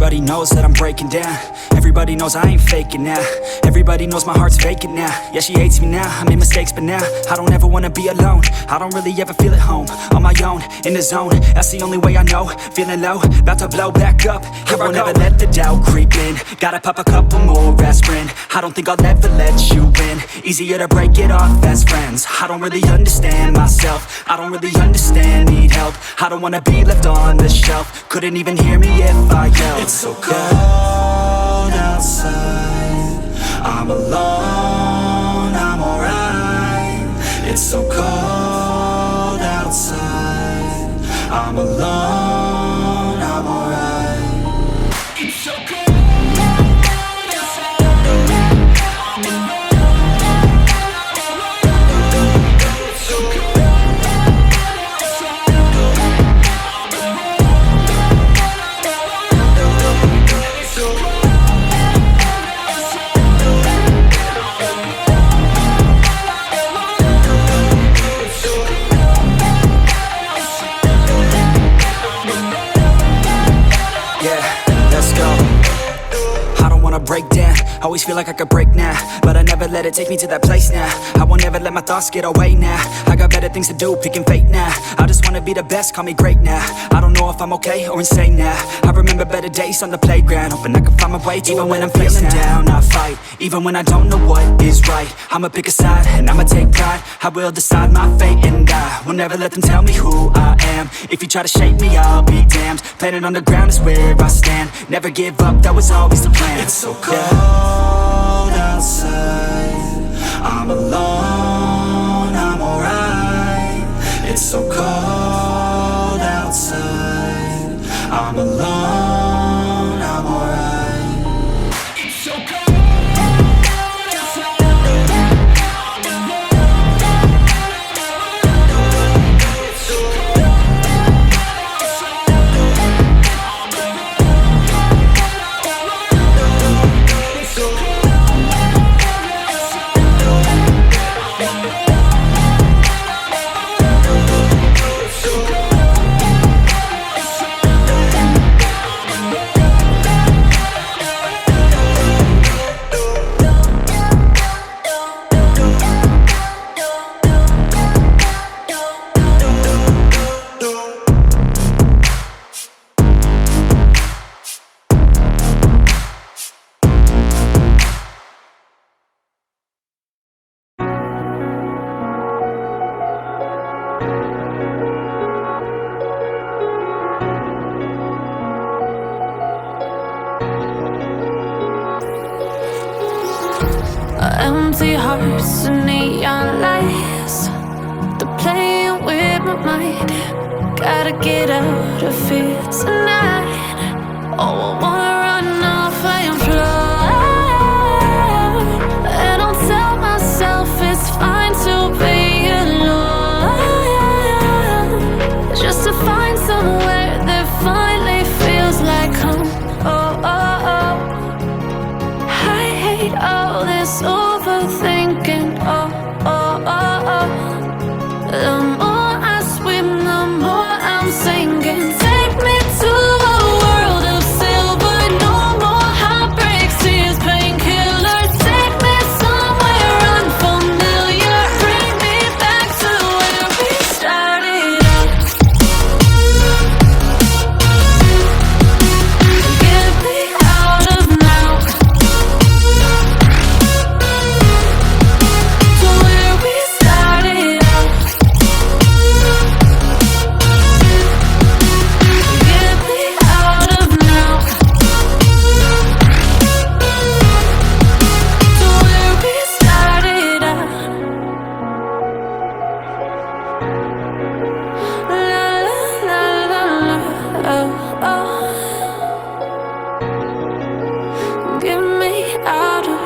Everybody knows that I'm breaking down. Everybody knows I ain't faking now. Everybody knows my heart's vacant now. Yeah, she hates me now, I made mistakes but now I don't ever wanna be alone. I don't really ever feel at home. On my own, in the zone, that's the only way I know. Feeling low, about to blow back up. Here I won't ever let the doubt creep in. Gotta pop a couple more aspirin. I don't think I'll ever let you in. Easier to break it off as friends. I don't really understand myself. I don't really understand, need help. I don't wanna be left on the shelf. Couldn't even hear me if I yelled. It's so cold outside, I'm alone, I'm alright. It's so cold outside, I'm alone, I'm alright. It's so cold. Break down, always feel like I could break now, but I never let it take me to that place now. I won't ever let my thoughts get away now. I got better things to do, picking fate now. I just wanna be the best, call me great now. I don't know if I'm okay or insane now. I remember better days on the playground, hoping I can find my way. Even when I'm feeling down, I fight. Even when I don't know what is right, I'ma pick a side and I'ma take pride. I will decide my fate and I will never let them tell me who I am. If you try to shape me, I'll be damned. Planet on the ground is where I stand. Never give up, that was always the plan. It's so cold outside, I'm alone, I'm alright. It's so cold outside, I'm alone, I'm alright. It's so cold. Empty hearts and neon lights, they're playing with my mind. Gotta get out of here tonight. Oh, I wanna run off and fly. And I'll tell myself it's fine to be alone, just to find somewhere that finally feels like home. Oh, oh, oh. I hate all this overthinking, oh, oh, oh, oh. The more I swim, the more I'm sinking. Take me to a world of silver, no more heartbreaks, tears, painkillers. Take me somewhere unfamiliar, bring me back to where we started out. Get me out of now, to where we started out. Get me out of now, to where we started out. La la la la, oh, oh. Get me out of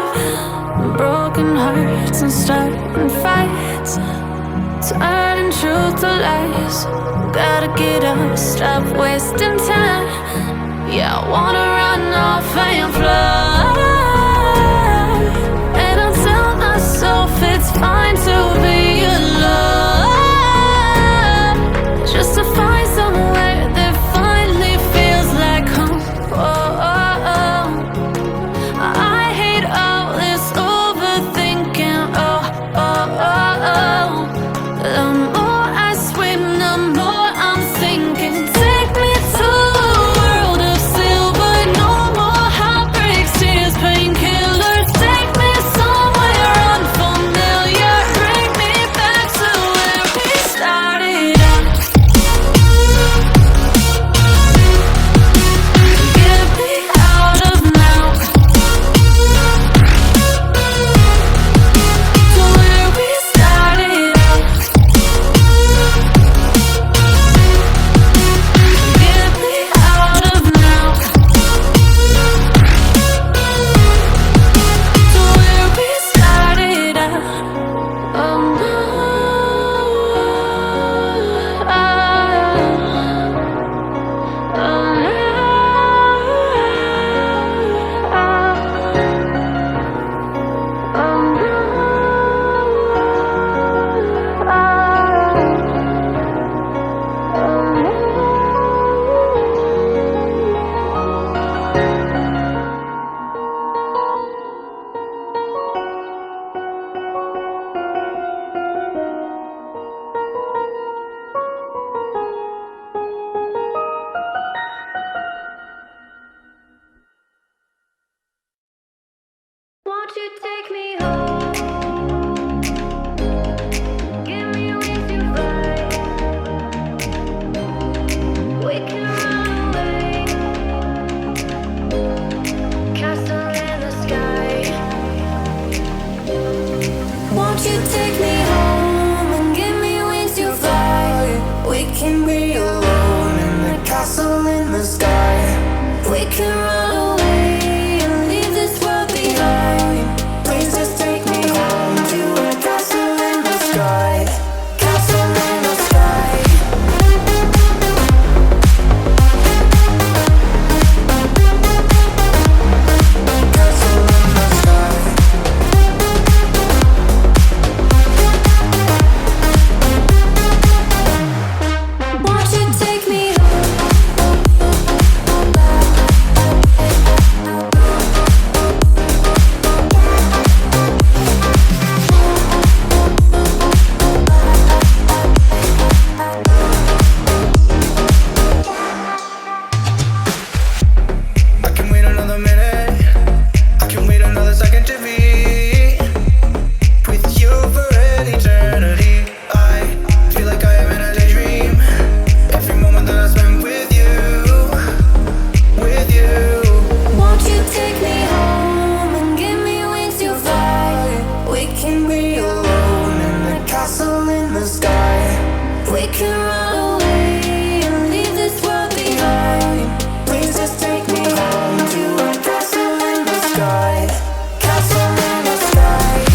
broken hearts and starting fights, turning truth to lies. Gotta get up, stop wasting time. Yeah, I wanna run off and fly. And I'll tell myself it's fine to be alone, just to find somewhere that finally feels like home. Oh, oh. We can run away and leave this world behind. Please just take me home to a castle in the sky. Castle in the sky. Castle in the sky. Won't you take me I can wait another minute. I can wait another second to be with you for an eternity. I feel like I am in a daydream. Every moment that I spend with you, with you. Won't you take me home and give me wings to fly? We can be alone in the castle in the sky. We can run away and leave this world behind. Please just take me home to a castle in the sky. Castle in the sky.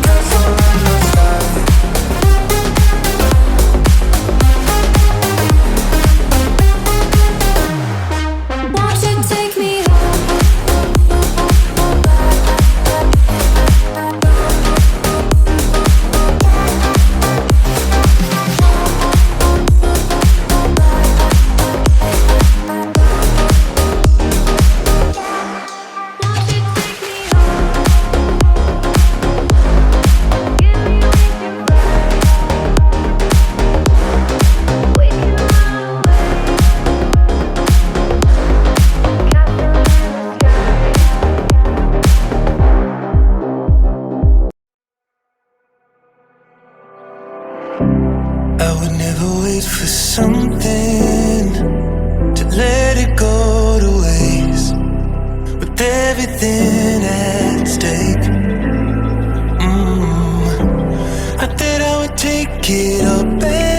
Castle in the sky. Won't you take me I would never wait for something to let it go to waste. With everything at stake, I thought I would take it up.